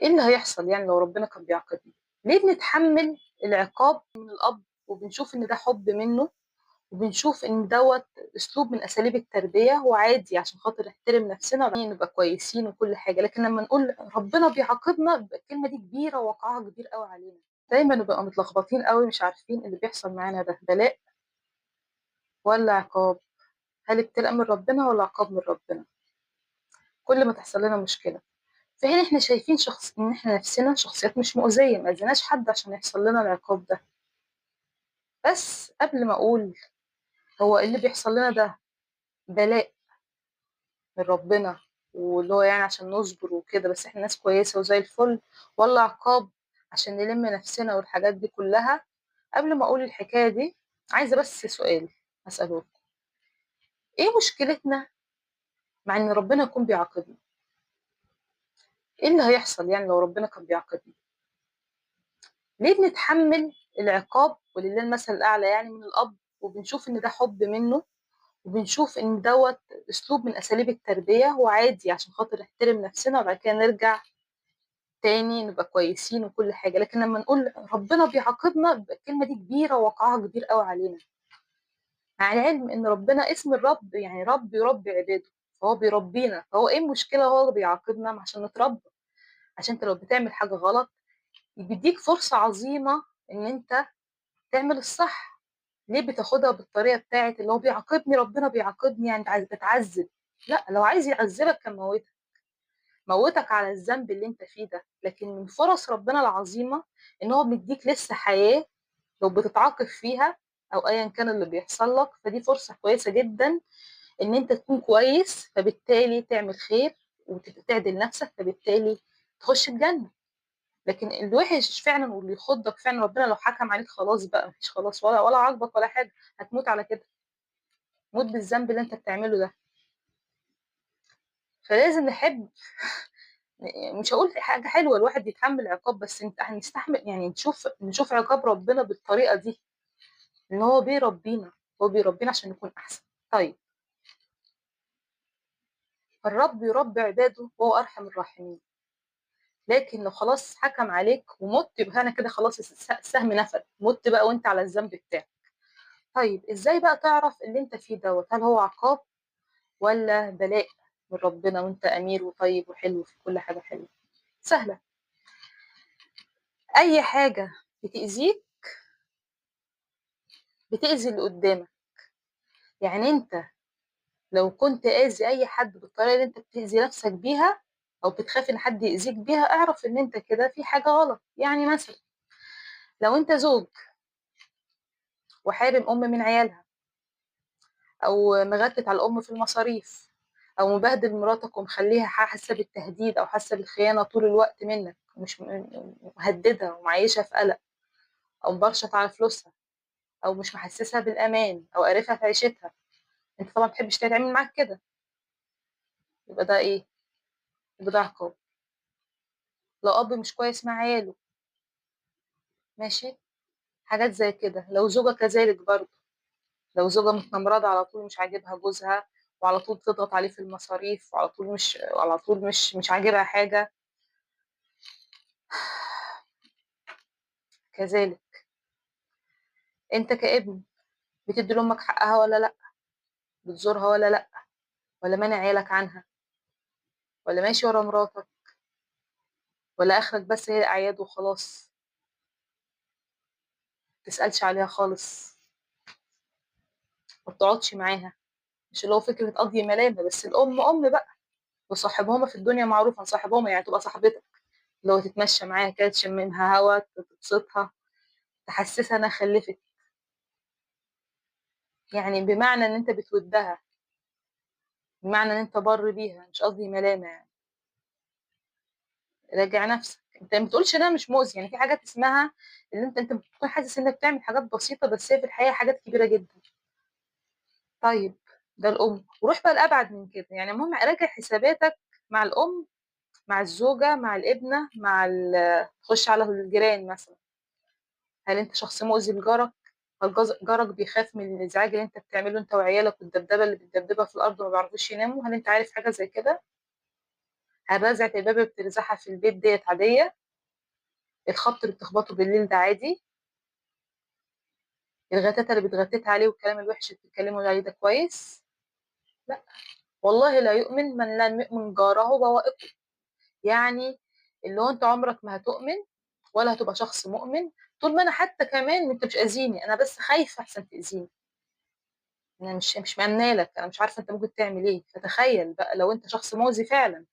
إيه اللي هيحصل يعني لو ربنا كان بيعاقبنا؟ ليه بنتحمّل العقاب من الأب وبنشوف إن ده حُب منّه، وبنشوف إن دوّة أسلوب من أساليب التربية وعادي عشان خاطر نحترم نَفْسنا وبعدين نبقى كويسين وكل حاجة، لكن لمّا نقول ربنا بيعاقبنا بيبقى الكلمة دي كبيرة ووقعها كبير أوي علينا، دايمًا نبقى متلخبطين أوي مش عارفين اللي بيحصل معانا ده بلاء والّا عقاب، هل ابتلاء من ربنا والّا عقاب من ربنا؟ كل ما تحصل لنا مشكلة. في حين إحنا شايفين إن إحنا نَفْسنا شخصيات مش مؤذية، ما أذيناش حد عشان يحصل لنا العقاب ده، بس قبل ما أقول هو اللي بيحصل لنا ده بلاء من ربنا واللي هو يعني عشان نصبر وكده، بس إحنا ناس كويسة وزي الفل، والّا عقاب عشان نلِم نَفْسنا والحاجات دي كُلّها، قبل ما أقول الحكاية دي عايزة بس سؤال هاسأله لكم، إيه مشكلتنا مع إن ربنا يكون بيعاقبنا؟ إيه اللي هيحصل يعني لو ربنا كان بيعاقبنا؟ ليه بنتحمّل العقاب ولله المثل الأعلى يعني من الأب وبنشوف إن ده حُب منّه وبنشوف إن دوّة أسلوب من أساليب التربية وعادي عشان خاطر نحترم نَفْسنا وبعد كده نرجع تاني نبقى كويسين وكل حاجة، لكن لمّا نقول ربنا بيعاقبنا بيبقى الكلمة دي كبيرة ووقعها كبير أوي علينا، مع العلم إن ربنا اسم الرب يعني رب يربي عباده، فهو بيربينا، فهو إيه المشكلة هو بيعاقبنا؟ ما عشان نتربى، عشان أنت لو بتعمل حاجة غلط بيدّيك فرصة عظيمة إن أنت تعمل الصح، ليه بتاخدها بالطريقة بتاعة اللي هو بيعاقبني ربنا بيعاقبني يعني باتعذب، لأ لو عايز يعذبك كان موّتك على الذنب اللي أنت فيه ده، لكن من فرص ربنا العظيمة إن هو مدّيك لسه حياة لو بتتعاقب فيها أو أيًا كان اللي بيحصل لك، فدي فرصة كويسة جدًا إن أنت تكون كويس، فبالتالي تعمل خير تعدل نفسك، فبالتالي تخش الجنة، لكن الوِحِش فعلًا واللي يخضك فعلًا ربنا لو حكم عليك خلاص بقى ما فيش خلاص ولا عاقبك ولا حاجة، هتموت على كده، موت بالذنب اللي أنت بتعمله ده، فلازم نحب مش هاقول حاجة حلوة الواحد يتحمّل عقاب، بس هنستحمل يعني نشوف عقاب ربنا بالطريقة دي، إن هو بيربّينا، هو بيربّينا عشان نكون أحسن. طيب الرب يربّي عباده وهو أرحم الراحمين، لكن لو خلاص حكم عليك ومُت يبقى أنا كده خلاص السهم نفد، مُت بقى وأنت على الذنب بتاعك. طيب إزاي بقى تعرف اللي أنت فيه دوّة، هل هو عقاب والّا بلاء من ربنا وأنت أمير وطيب وحلو وفي كل حاجة حلوة؟ سهلة، أي حاجة بتأذيك بتأذي اللي قدّامك، يعني أنت لو كنت آذي أي حد بالطريقة اللي أنت بتأذي نفسك بيها أو بتخاف إن حد يأذيك بيها، اعرف إن أنت كده في حاجة غلط، يعني مثلًا لو أنت زوج وحارم أم من عيالها أو مغتت على الأم في المصاريف أو مبهدل مراتك ومخلّيها حاسة بالتهديد أو حاسة بالخيانة طول الوقت منّك ومش مهددها ومعيّشها في قلق أو مبرشط على فلوسها أو مش محسسها بالأمان أو قارفها في عيشتها، أنت طبعًا ما بتحبش تتعامل معاك كده، يبقى ده إيه؟ يبقى ده عقاب. لو أب مش كويس مع عياله ماشي، حاجات زي كده. لو زوجة كذلك برضه، لو زوجة متنمردة على طول مش عاجبها جوزها وعلى طول بتضغط عليه في المصاريف وعلى طول مش عاجبها حاجة، كذلك. أنت كابن بتدّي لأمك حقها والّا لأ، بتزورها والّا لأ، والّا مانع عيالك عنها، والّا ماشي ورا مراتك، والّا آخرك بس هي الأعياد وخلاص، ما تسألش عليها خالص، ما بتقعدش معاها، مش اللي هو فكرة قضْي ملامة، بس الأم أم بقى، وصاحبهما في الدنيا معروفة، صاحبهما يعني تبقى صاحبتك. اللي هو تتمشى معاها كده تشممها هوا، تبسطها، تحسسها إنها خلّفت، يعني بمعنى إن أنت بتودّها، بمعنى إن أنت بَرّ بيها، مش قصدي ملامة يعني، راجع نفسك، أنت ما بتقولش ده مش مؤذي، يعني في حاجات اسمها إن أنت بتكون حاسس إنك بتعمل حاجات بسيطة، بس هي في الحقيقة حاجات كبيرة جدًا. طيب ده الأم، وروح بقى لأبعد من كده، يعني المهم راجع حساباتك مع الأم، مع الزوجة، مع الابنة، خُش على الجيران مثلًا. هل أنت شخص مؤذي لجارك؟ هل جارك بيخاف من الإزعاج اللي أنت بتعمله أنت وعيالك والدبدبة اللي بتدبدبها في الأرض وما بيعرفوش يناموا؟ هل أنت عارف حاجة زي كده؟ هل رزعة الباب اللي بترزعها في البيت ديت عادية؟ الخبط اللي بتخبطه بالليل ده عادي؟ الغتاتة اللي بتغتت عليه والكلام الوحش اللي بتتكلموا عليه ده كويس؟ لا. والله لا يؤمن من لم يؤمن جاره بوائقه. يعني اللي هو انت عمرك ما هتؤمن ولا هتبقى شخص مؤمن طول ما انا حتى كمان انت مش اذيني، انا بس خايفه احسن تاذيني. انا مش مأمنه لك، انا مش عارفه انت ممكن تعمل ايه، فتخيل بقى لو انت شخص مؤذي فعلا.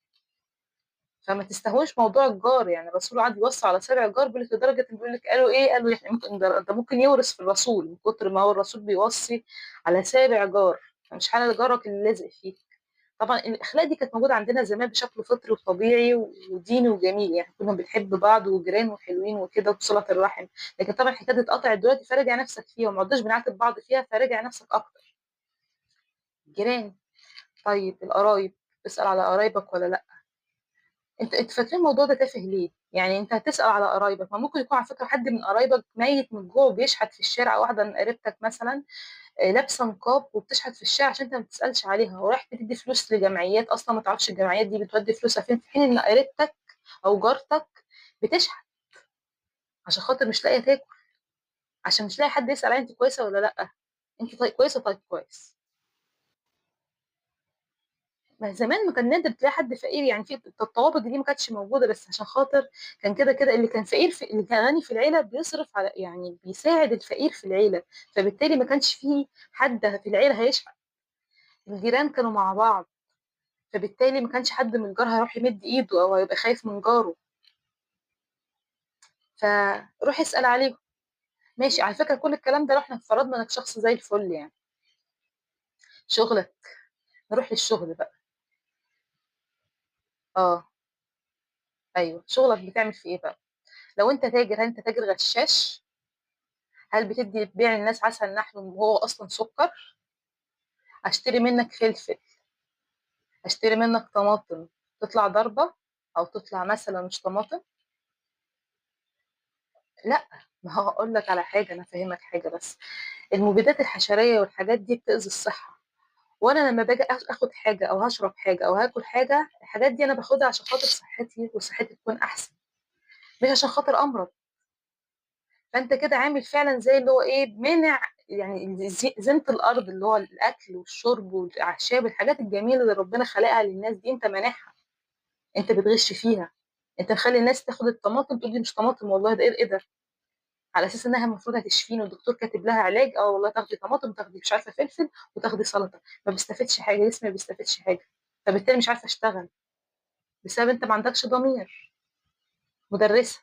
فما تستهوش موضوع الجار، يعني الرسول قعد يوصي على سبع جار بيقول لك لدرجه ان بيقول لك قالوا ايه، قالوا يعني ممكن ده ممكن يورث في الرسول من كتر ما هو الرسول بيوصي على سابع جار. فمش حال جارك اللي لازق فيك. طبعا الاخلاق دي كانت موجوده عندنا زمان بشكل فطري وطبيعي وديني وجميل، يعني كنا بنحب بعض وجيران وحلوين وكده وصله الرحم. لكن طبعا الحكايه دي اتقطعت دلوقتي، فراجع نفسك فيها وما عدناش بنعاتب بعض فيها، فراجع نفسك اكتر. جيران. طيب القرايب، تسال على قرايبك ولا لا؟ انت فاكرين الموضوع ده تافه ليه؟ يعني انت هتسال على قرايبك، ما ممكن يكون على فكره حد من قرايبك ميت من الجوع وبيشحت في الشارع، واحده من قريبتك مثلا لابسه نقاب وبتشحت في الشارع عشان انت ما بتسالش عليها، ورايح بتدي فلوس لجمعيات اصلا ما تعرفش الجمعيات دي بتودي فلوسها فين، في حين ان قريبتك او جارتك بتشحت عشان خاطر مش لاقيه تاكل، عشان مش لاقي حد يسال عليها انت كويسه ولا لا. انت طيب كويسه، طيب كويس. ما زمان ما كان نادر تلاقي حد فقير، يعني في الطوابق دي ما كانتش موجوده، بس عشان خاطر كان كده كده اللي كان فقير في اللي كان غني في العيله بيصرف على، يعني بيساعد الفقير في العيله. فبالتالي ما كانش فيه حد في العيله هيشحت. الجيران كانوا مع بعض، فبالتالي ما كانش حد من الجار هيروح يمد ايده او هيبقى خايف من جاره. فروح اسال عليهم. ماشي، على فكره كل الكلام ده لو احنا فرضنا انك شخص زي الفل يعني. شغلك. نروح للشغل بقى. اه. ايوه، شغلك بتعمل في ايه بقى؟ لو انت تاجر، هل انت تاجر غشاش؟ هل بتدي بتبيع للناس عسل نحل وهو اصلا سكر؟ اشتري منك فلفل، اشتري منك طماطم، تطلع ضربه او تطلع مثلا مش طماطم؟ لا. ما هو اقول لك على حاجه، انا افهمك حاجه بس. المبيدات الحشريه والحاجات دي بتأذي الصحه، وانا لما باجي اخد حاجه او هشرب حاجه او هاكل حاجه، الحاجات دي انا باخدها عشان خاطر صحتي وصحتي تكون احسن، مش عشان خاطر امرض. فانت كده عامل فعلا زي اللي هو ايه، منع يعني زينة الارض اللي هو الاكل والشرب والاعشاب، الحاجات الجميله اللي ربنا خلقها للناس دي انت مانعها. انت بتغش فيها. انت مخلي الناس تاخد الطماطم تقول دي مش طماطم والله، ده ايه ده، على اساس انها المفروض هتشفيني والدكتور كاتب لها علاج، اه والله تاخدي طماطم تاخدي مش عارفه فلفل وتاخدي سلطه. ما بيستفدش حاجه، جسمي ما بيستفدش حاجه. فبالتالي مش عارفه اشتغل بسبب انت ما عندكش ضمير. مدرسه،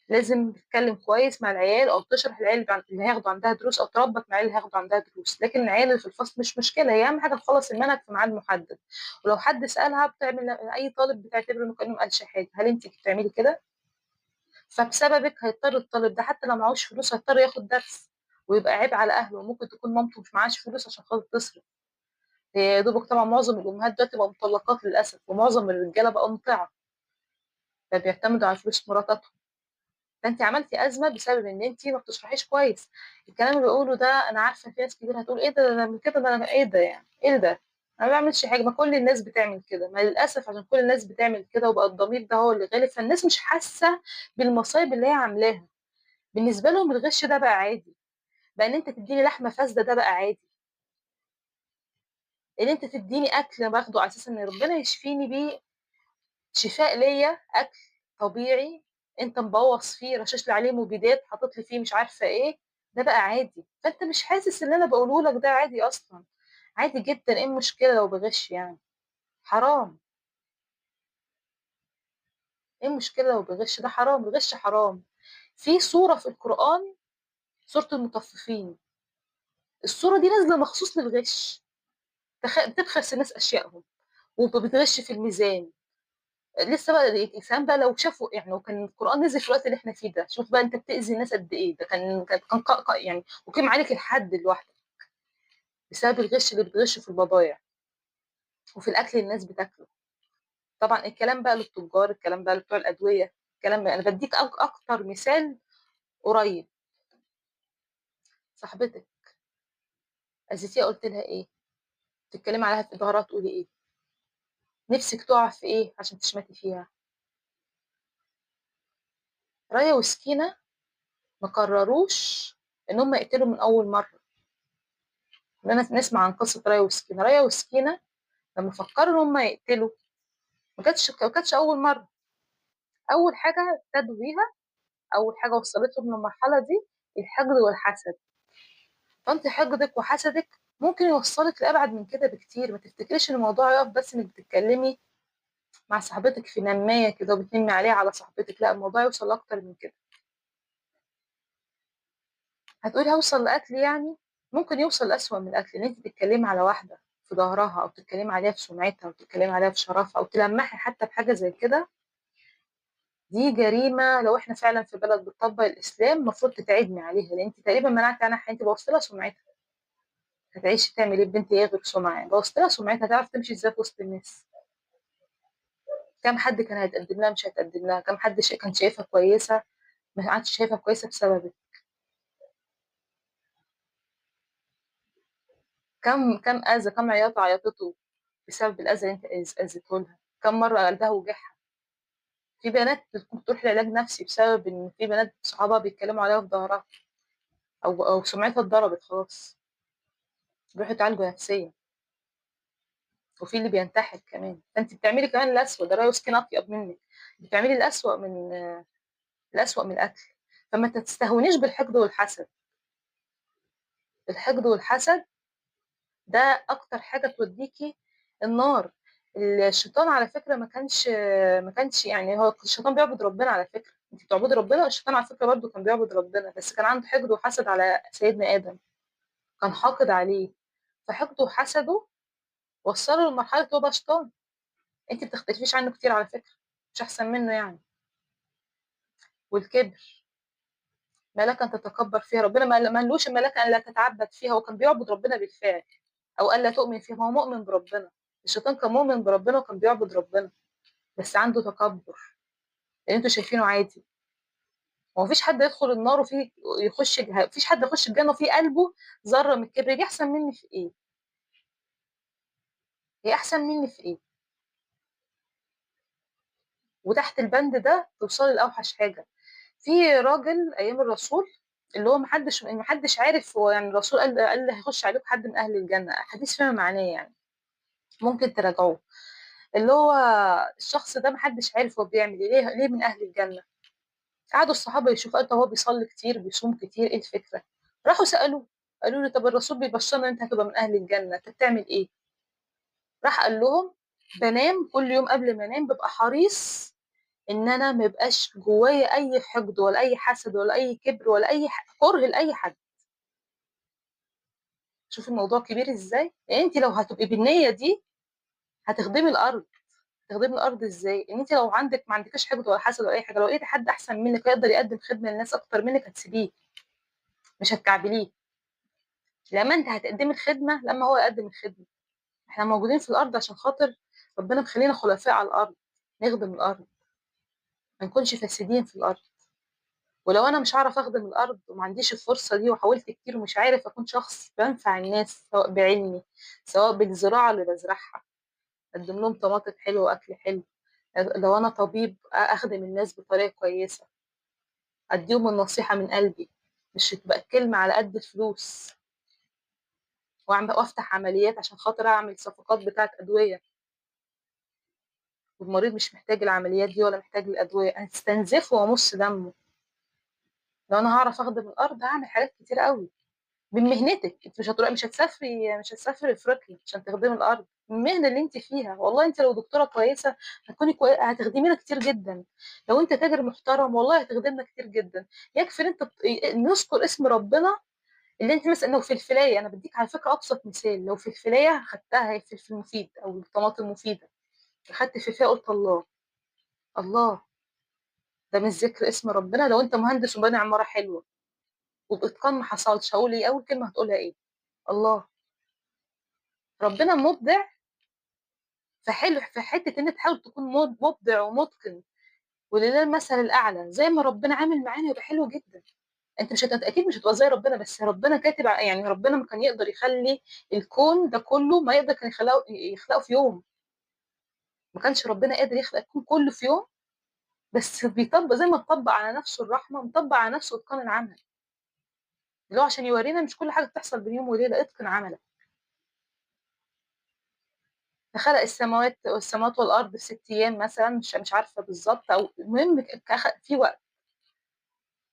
لازم تتكلم كويس مع العيال او تشرح العيال اللي هياخدوا عندها دروس، او تربط مع العيال اللي هياخدوا عندها دروس. لكن العيال اللي في الفصل مش مشكله، هي اهم حاجه تخلص المنهج في ميعاد محدد. ولو حد سالها بتعمل اي طالب بتعتبره انه كانه ما قالش حاجه. هل انت بتعملي كده؟ فبسببك هيضطر الطالب ده حتى لو معهوش فلوس هيضطر ياخد درس، ويبقى عيب على اهله. وممكن تكون مامته مش معاش فلوس عشان خاطر تصرف. هي يا دوبك طبعا معظم الامهات دلوقتي بقوا مطلقات للاسف، ومعظم الرجاله بقوا مطيعه، فبيعتمدوا على فلوس مراتاتهم. فانت عملتي ازمه بسبب ان انت ما بتشرحيش كويس. الكلام اللي بقوله ده انا عارفه في ناس كتير هتقول ايه ده، انا من كده، ده انا ايه ده، يعني ايه ده، انا ما بعملش حاجه، ما كل الناس بتعمل كده. ما للاسف عشان كل الناس بتعمل كده وبقى الضمير ده هو اللي غالب، فالناس مش حاسه بالمصايب اللي هي عاملاها. بالنسبه لهم الغش ده بقى عادي، بقى ان انت تديني لحمه فاسده ده بقى عادي، ان انت تديني اكل باخده على اساس ان ربنا يشفيني بيه، شفاء ليا، اكل طبيعي، انت مبوظ فيه رشاش لي عليه مبيدات حاطط لي فيه مش عارفه ايه، ده بقى عادي. فانت مش حاسس اللي انا بقوله لك ده عادي اصلا. عادي جدا، ايه المشكله لو بغش يعني؟ حرام. ايه المشكله لو بغش؟ ده حرام، الغش حرام. في سوره في القران، سوره المطففين، السوره دي نازله مخصوص للغش. بتبخس الناس اشيائهم وبتغش في الميزان. لسه بقى الانسان بقى لو شافوا، يعني لو كان القران نزل في الوقت اللي احنا فيه ده، شوف بقى انت بتاذي الناس قد ايه. ده يعني وقيم عليك الحد لوحده بسبب الغش اللي بتغشه في البضائع وفي الاكل اللي الناس بتاكله. طبعا الكلام بقى للتجار، الكلام بقى لبتوع الادويه، الكلام بقى انا بديك اكتر مثال قريب. صاحبتك اذيتيها قلت لها ايه؟ تتكلمي عليها في ظهرها تقولي ايه؟ نفسك تقع في ايه عشان تشمتي فيها؟ رايا وسكينة ما قرروش ان هم يقتلوا من اول مرة. كلنا نسمع عن قصة رايا وسكينة. رايا وسكينة لما فكروا ان هم يقتلوا ما كانتش اول مرة. اول حاجة ابتدوا بيها، اول حاجة وصلتهم للمرحلة دي الحقد والحسد. فانت حقدك وحسدك ممكن يوصلك لابعد من كده بكتير. ما تفتكريش ان الموضوع يقف بس انك بتتكلمي مع صاحبتك في نماية كده وبتنمي عليها على صاحبتك، لا، الموضوع يوصل اكتر من كده. هتقولي هوصل لقتل يعني؟ ممكن يوصل لأسوأ من القتل، ان انت تتكلمي على واحدة في ظهرها، او تتكلمي عليها في سمعتها، او تتكلمي عليها في شرفها، او تلمحي حتى بحاجة زي كده. دي جريمة. لو احنا فعلا في بلد بتطبق الإسلام المفروض تتعدمي عليها، لأن انت تقريبا منعتي عنها حياتي، بوظت لها سمعتها. هتعيشي تعمل ايه بنت ايه غير سمعة؟ يعني بوظت لها سمعتها، تعرف تمشي ازاي في وسط الناس؟ كم حد كان هيتقدم لها مش هيتقدم لها؟ كم حد كان شايفها كويسة ما عادش شايفها كويسة بسببك؟ كم أذى، كم عياط عيطته بسبب الأذى اللي انت أذيته لها؟ كم مرة قلبها وجعها؟ في بنات بتروح لعلاج نفسي بسبب ان في بنات صحابها بيتكلموا عليها في ظهرها، او سمعتها اتضربت خلاص، بيروحوا يتعالجوا نفسيا. وفي اللي بينتحر كمان. فانت بتعملي كمان الأسوأ. ده رايوس كان اطيب منك. بتعملي الأسوأ من القتل. فما تستهونيش بالحقد والحسد. الحقد والحسد ده اكتر حاجه توديكي النار. الشيطان على فكره ما كانش يعني، هو الشيطان بيعبد ربنا على فكره. انت بتعبدي ربنا، الشيطان على فكره برضه كان بيعبد ربنا، بس كان عنده حقد وحسد على سيدنا ادم. كان حاقد عليه. فحقده وحسده وصله لمرحله هو بقى شيطان. انت بتختلفيش عنه كتير على فكره، مش احسن منه يعني. والكبر ملكا تتكبر فيها. ربنا ما قالوش ملكا ان لا تتعبد فيها، هو كان بيعبد ربنا بالفعل. او الا تؤمن فيها، ما هو مؤمن بربنا. الشيطان كان مؤمن بربنا وكان بيعبد ربنا، بس عنده تكبر اللي انتوا شايفينه عادي. هو مفيش حد يدخل النار وفي مفيش حد يخش الجنه وفي قلبه ذره من الكبر. دي احسن مني في ايه؟ هي احسن مني في ايه؟ وتحت البند ده توصلي لاوحش حاجه. في راجل ايام الرسول، اللي هو محدش عارف هو يعني الرسول قال هيخش عليكم حد من اهل الجنه، حديث فيما معناه يعني، ممكن تراجعوه. اللي هو الشخص ده محدش عارف هو بيعمل ايه، ليه من اهل الجنه. قعدوا الصحابه يشوفوا، قالوا طب هو بيصلي كتير بيصوم كتير، ايه الفكره؟ راحوا سالوه، قالوا له طب الرسول بيبشرنا انت هتبقى من اهل الجنه، انت بتعمل ايه؟ راح قال لهم بنام كل يوم قبل ما انام ببقى حريص ان انا ما يبقاش جوايا اي حقد ولا اي حسد ولا اي كبر ولا اي كره لاي حد. شوف الموضوع كبير ازاي. يعني انت لو هتبقي بالنيه دي هتخدمي الارض. تخدمي الارض ازاي؟ ان انت لو ما عندكش حقد ولا حسد ولا اي حاجه، لو لقيتي حد احسن منك يقدر يقدم خدمه للناس اكتر منك هتسيبيه، مش هتكعبليه. لما انت هتقدمي الخدمه لما هو يقدم الخدمه. احنا موجودين في الارض عشان خاطر ربنا مخلينا خلفاء على الارض، نخدم الارض، ما نكونش فاسدين في الارض. ولو انا مش هعرف اخدم الارض وما عنديش الفرصه دي وحاولت كتير ومش عارف اكون شخص بنفع الناس، سواء بعلمي سواء بالزراعه اللي بزرعها، اقدم لهم طماطم حلوه واكل حلو، لو انا طبيب اخدم الناس بطريقه كويسه، اديهم النصيحه من قلبي، مش تبقى الكلمه على قد الفلوس. وافتح عمليات عشان خاطر اعمل صفقات بتاعت ادويه، والمريض مش محتاج العمليات دي ولا محتاج الادويه، هستنزفه وامص دمه. لو انا هعرف اخدم الارض هعمل حاجات كتير قوي من مهنتك. انت مش هتسافري افريقيا عشان تخدمي الارض. المهنه اللي انت فيها، والله انت لو دكتوره كويسه هتخدمينا كتير جدا. لو انت تاجر محترم والله هتخدمنا كتير جدا. يكفي ان انت نذكر اسم ربنا. اللي انت مثلا لو فلفلايه، انا بديك على فكره ابسط مثال، لو فلفلايه خدتها هي فلفل مفيد او الطماطم مفيده، خدت فلفلايه قلت الله الله، ده مش ذكر اسم ربنا؟ لو انت مهندس وباني عماره حلوه وباتقان ما حصلش، هقول ايه اول كلمه هتقولها؟ ايه؟ الله. ربنا مبدع. فحلو في حته ان انت تحاول تكون مبدع ومتقن، ولله المثل الاعلى زي ما ربنا عامل معانا يبقى حلو جدا. انت مش اكيد مش هتبقى زي ربنا، بس ربنا كاتب يعني ربنا ما كان يقدر يخلي الكون ده كله، ما يقدر كان يخلقه في يوم. ما كانش ربنا قادر يخلق الكون كله في يوم؟ بس بيطبق زي ما طبق على نفسه الرحمة، مطبق على نفسه إتقان العمل، اللي هو عشان يورينا مش كل حاجة بتحصل بين يوم وليلة، اتقن عملك. فخلق السماوات والأرض في 6 أيام مثلا، مش عارفة بالظبط، أو المهم في وقت.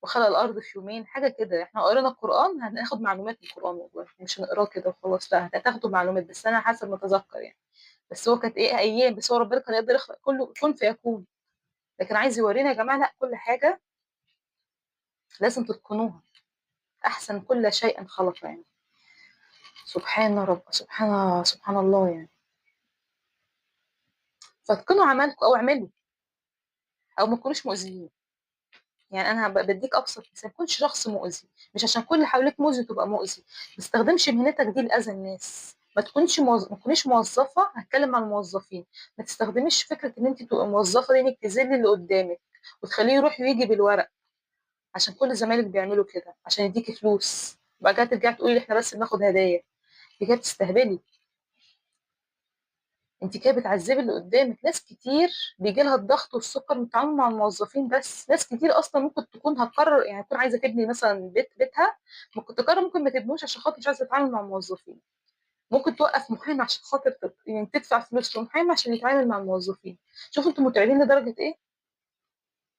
وخلق الأرض في يومين، حاجة كده. احنا قرينا القرآن هناخد معلومات من القرآن والله، مش هنقراه كده وخلاص، لا هتاخدوا معلومات، بس أنا حسب ما أتذكر يعني. بس هو كانت إيه أيام، بس هو ربنا كان يقدر يخلق كله كن فيكون. لكن عايز يورينا يا جماعة لا، كل حاجة لازم تتقنوها. أحسن كل شيء خلق يعني. سبحان رب، سبحان الله يعني. فاتقنوا عملكم أو اعملوا، أو ما تكونوش مؤذيين. يعني انا بديك ابسط مثال، ما تكونش شخص مؤذي. مش عشان كل اللي حواليك مؤذي تبقى مؤذي. ما تستخدمش مهنتك دي لاذى الناس. ما تكونيش موظفه، هتكلم عن الموظفين. ما تستخدميش فكره ان انت تبقى موظفه دي انك تذلي اللي قدامك وتخليه يروح ويجي بالورق، عشان كل زمايلك بيعملوا كده عشان يديكي فلوس، وبعد كده ترجعي تقولي احنا بس بناخد هدايا. دي كده بتستهبلي. انت كده بتعذبي اللي قدامك. ناس كتير بيجي لها الضغط والسكر من التعامل مع الموظفين. بس ناس كتير اصلا ممكن تكون هتقرر، يعني تكون عايزه تبني مثلا بيتها، ممكن تقرر ممكن ما تبنوش عشان خاطر مش عايزه تتعامل مع الموظفين. ممكن توقف محامي عشان خاطر يعني تدفع فلوس لمحامي عشان يتعامل مع الموظفين. شوفوا انتوا متعبين لدرجه ايه.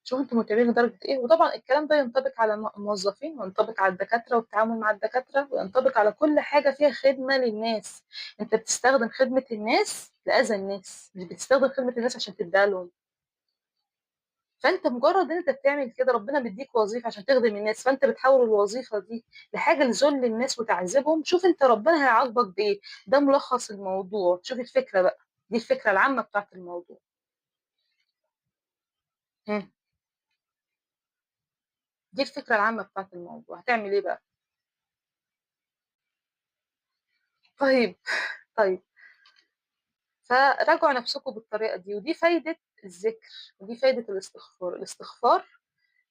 شوفوا انتوا متعبين لدرجه ايه. وطبعا الكلام ده ينطبق على الموظفين، وينطبق على الدكاتره والتعامل مع الدكاتره، وينطبق على كل حاجه فيها خدمه للناس. انت بتستخدم خدمه الناس لاذى الناس، مش بتستخدم خدمه الناس عشان تديها لهم. فانت مجرد ان انت بتعمل كده، ربنا بيديك وظيفه عشان تخدم الناس، فانت بتحول الوظيفه دي لحاجه لذل الناس وتعذيبهم. شوف انت ربنا هيعاقبك بايه. ده ملخص الموضوع. شوف الفكره بقى، دي الفكره العامه بتاعت الموضوع. هم. دي الفكره العامه بتاعت الموضوع. هتعمل ايه بقى؟ طيب. طيب. فراجعوا نفسكم بالطريقه دي، ودي فايده الذكر، ودي فايده الاستغفار. الاستغفار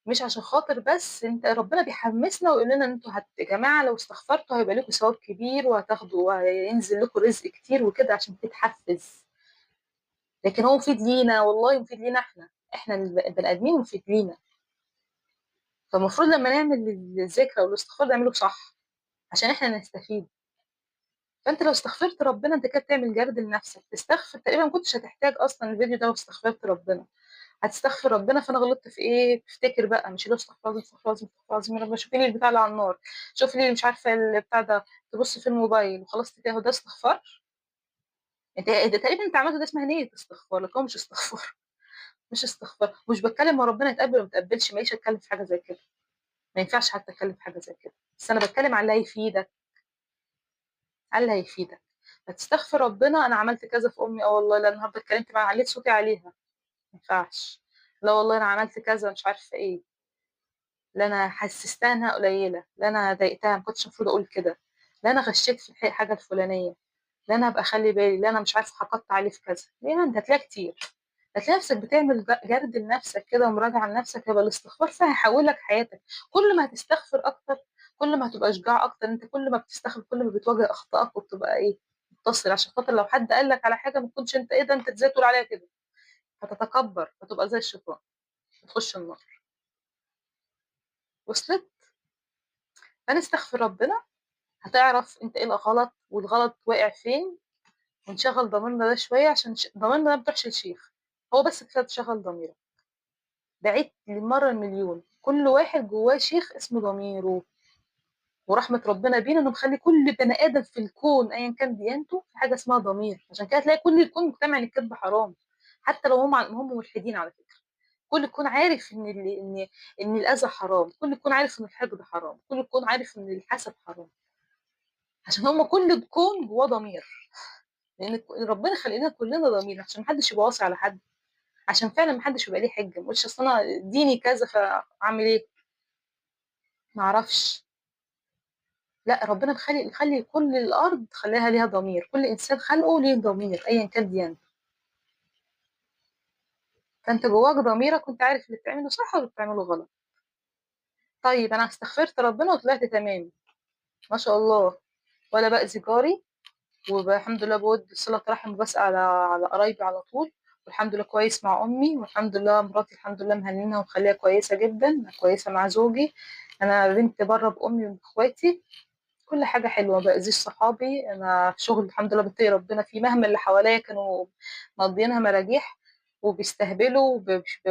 مش عشان خاطر بس انت ربنا بيحمسنا ويقول لنا ان انتوا يا جماعه لو استغفرتوا هيبقى لكم ثواب كبير وهتاخدوا وهينزل لكم رزق كتير وكده عشان تتحفز. لكن هو مفيد لينا والله، مفيد لينا احنا البني ادمين، مفيد لينا. فالمفروض لما نعمل الذكر والاستغفار نعمله صح عشان احنا نستفيد. فانت لو استغفرت ربنا انت كده بتعمل جرد لنفسك. تستغفر تقريبا ما كنتش هتحتاج اصلا الفيديو ده لو استغفرت ربنا. هتستغفر ربنا. فانا غلطت في ايه؟ تفتكر بقى مش اللي هو استغفر الله استغفر الله استغفر الله يا رب، شوفي لي البتاع اللي على النار، شوفي لي مش عارفه البتاع ده، تبص في الموبايل وخلاص كده، هو ده استغفار؟ انت تقريبا انت عملته ده اسمها نيه استغفار، لكن هو مش استغفار. مش استغفار. مش بتكلم ما ربنا يتقبل وما يتقبلش، ماليش اتكلم في حاجه زي كده. ما ينفعش حتى اتكلم في حاجه زي كده، بس انا بتكلم على اللي هيفيدك. على اللي هيفيدك. فتستغفر ربنا. انا عملت كذا في امي، اه والله لا النهارده اتكلمت معاها عليت صوتي عليها، ما ينفعش. لا والله انا عملت كذا مش عارفه ايه، لا انا حسستها انها قليله، لا انا ضايقتها ما كنتش المفروض اقول كده، لا انا غشيت في الحاجه الفلانيه، لا انا هبقى اخلي بالي، لا انا مش عارفه حقدت عليه في كذا. ليه؟ انت هتلاقي كتير. هتلاقي نفسك بتعمل جرد لنفسك كده ومراجعه لنفسك. يبقى الاستغفار فيها هيحول لك حياتك. كل ما هتستغفر اكتر كل ما هتبقى شجاع اكتر. انت كل ما بتستغفر كل ما بتواجه اخطائك وبتبقى ايه، متصل. عشان خاطر لو حد قال لك على حاجه ما تكونش انت ايه ده، انت ازاي تقول عليها كده. هتتكبر، هتبقى زي الشيطان، هتخش النار. وصلت؟ فنستغفر ربنا. هتعرف انت ايه الغلط والغلط واقع فين. ونشغل ضميرنا ده شويه، عشان ضميرنا ده ما بتروحش للشيخ. هو بس كفايه تشغل ضميرك. بعيد للمره المليون، كل واحد جواه شيخ اسمه ضميره. ورحمه ربنا بينا انه مخلي كل بني ادم في الكون ايا كان ديانته في حاجه اسمها ضمير. عشان كده تلاقي كل الكون مجتمع ان الكذب حرام. حتى لو هم ملحدين على فكره. كل الكون عارف ان الاذى حرام. كل الكون عارف ان الحقد حرام. كل الكون عارف ان الحسد حرام. عشان هم كل الكون جواه ضمير. لان ربنا خلقنا كلنا ضمير عشان محدش يبقى واصي على حد. عشان فعلا محدش يبقى ليه حجه، مش اصل انا ديني كذا فاعمل ايه. ما اعرفش. لا ربنا مخلي كل الارض خلاها ليها ضمير. كل انسان خلقه ليه ضمير ايا كان ديانته. فانت جواك ضميرك وانت عارف اللي بتعمله صح واللي بتعمله غلط. طيب انا استغفرت ربنا وطلعت تمام، ما شاء الله، ولا باذي جاري، والحمد لله بود صله رحم، وبسال على قرايبي على طول، والحمد لله كويس مع أمي، والحمد لله مراتي الحمد لله مهنينها ومخليها كويسة جدا، كويسة مع زوجي. أنا بنت بره بأمي وبإخواتي، كل حاجة حلوة، ما بأذيش صحابي. أنا في شغل الحمد لله بتقي ربنا فيه، مهما اللي حواليا كانوا مقضيينها مراجيح وبيستهبلوا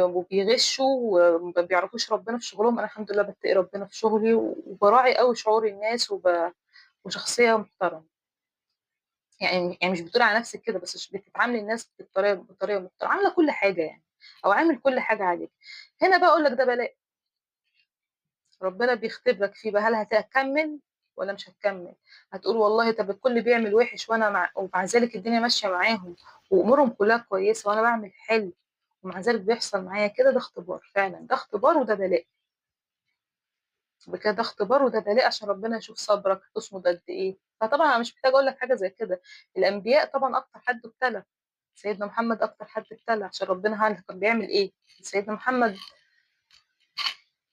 وبيغشوا وما بيعرفوش ربنا في شغلهم، أنا الحمد لله بتقي ربنا في شغلي وبراعي قوي شعور الناس وشخصية محترمة. يعني مش بتقول على نفسك كده بس، بتتعاملي الناس بطريقة محترمة، عاملة كل حاجة يعني، أو عامل كل حاجة عليك. هنا بقى أقول لك ده بلاء، ربنا بيختبرك فيه بقى، هل هتكمل ولا مش هتكمل؟ هتقول والله طب الكل بيعمل وحش وانا ومع ذلك الدنيا ماشيه معاهم وامورهم كلها كويسه وانا بعمل حلو، ومع ذلك بيحصل معايا كده. ده اختبار فعلا، ده اختبار وده بلاء، بكده ده اختبار وده بلاء عشان ربنا يشوف صبرك تصمد قد ايه. فطبعا انا مش محتاجه اقول لك حاجه زي كده، الانبياء طبعا اكتر حد ابتلى، سيدنا محمد اكتر حد ابتلى عشان ربنا هل كان بيعمل ايه. سيدنا محمد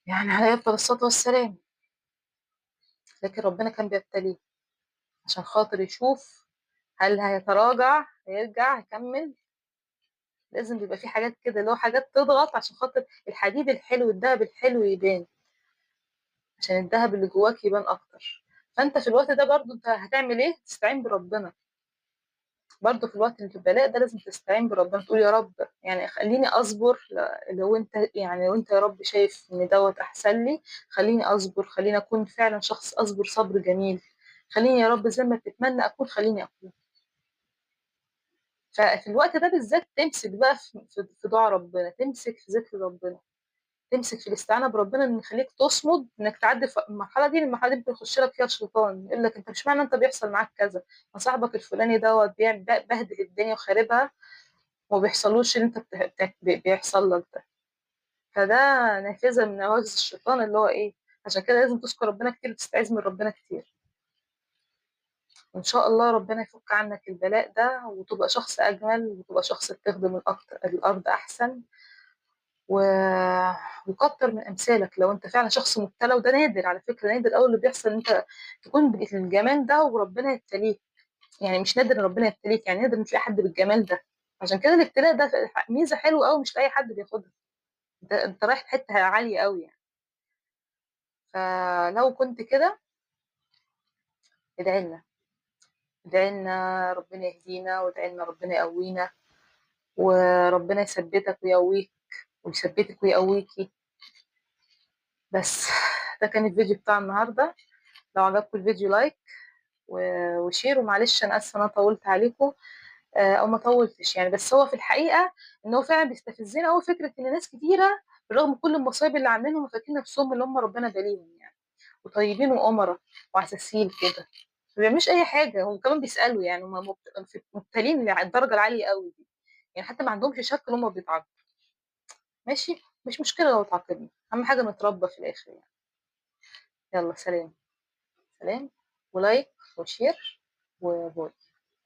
يعني عليه افضل الصلاه والسلام، لكن ربنا كان بيبتليه عشان خاطر يشوف هل هيتراجع، هيرجع، هيكمل. لازم بيبقى في حاجات كده، اللي هو حاجات تضغط عشان خاطر الحديد الحلو الذهب الحلو يبان، عشان الذهب اللي جواك يبان اكتر. فانت في الوقت ده برضو انت هتعمل ايه؟ تستعين بربنا. برضو في الوقت اللي في البلاء ده لازم تستعين بربنا، تقول يا رب يعني خليني اصبر، لو انت يعني لو انت يا رب شايف ان دوت احسن لي، خليني اصبر، خليني اكون فعلا شخص اصبر صبر جميل، خليني يا رب زي ما بتتمنى اكون، خليني اكون. ففي الوقت ده بالذات تمسك بقى في دعاء ربنا، تمسك في ذكر ربنا، تمسك في الاستعانة بربنا، ان يخليك تصمد انك تعدي في المرحلة دي. المرحلة دي ممكن يخش لك فيها الشيطان يقول لك انت مش معنى انت بيحصل معاك كذا، ما صاحبك الفلاني دوت بيعمل بهدل الدنيا وخاربها وما بيحصلوش اللي انت بيحصل لك ده. فده نافذة من نوافذ الشيطان اللي هو ايه. عشان كده لازم تذكر ربنا كتير وتستعيذ من ربنا كتير، وإن شاء الله ربنا يفك عنك البلاء ده وتبقى شخص أجمل، وتبقى شخص بتخدم الأرض أحسن و... وكتر من أمثالك. لو أنت فعلا شخص مبتلى، وده نادر على فكرة، نادر أوي اللي بيحصل إن أنت تكون بالجمال ده وربنا يبتليك. يعني مش نادر إن ربنا يبتليك، يعني نادر إن تلاقي حد بالجمال ده. عشان كده الابتلاء ده ميزة حلوة أوي، مش أي حد بياخدها. أنت رايح في حتة عالية أوي يعني. فلو كنت كده ادعي لنا، ادعي لنا ربنا يهدينا، وادعي لنا ربنا يقوينا، وربنا يثبتك ويقويك ويثبتك ويقويكي. بس ده كان الفيديو بتاع النهارده. لو عجبكم الفيديو لايك وشير. ومعلش انا اسفه انا طولت عليكم، او ما طولتش يعني، بس هو في الحقيقه ان هو فعلا بيستفزنا قوي فكره ان ناس كتيره بالرغم من كل المصايب اللي عاملينهم فاكرين نفسهم اللي هم ربنا دليهم يعني، وطيبين وامراء وعساسين كده، ما بيعملوش اي حاجه. هم كمان بيسالوا يعني، هم مبتلين للدرجه العاليه قوي دي يعني، حتى ما عندهمش شك ان هم بيتعاقبوا. ماشي، مش مشكله لو اتعاقبنا، اهم حاجه نتربى في الاخر يعني. يلا سلام. سلام ولايك وشير وباي.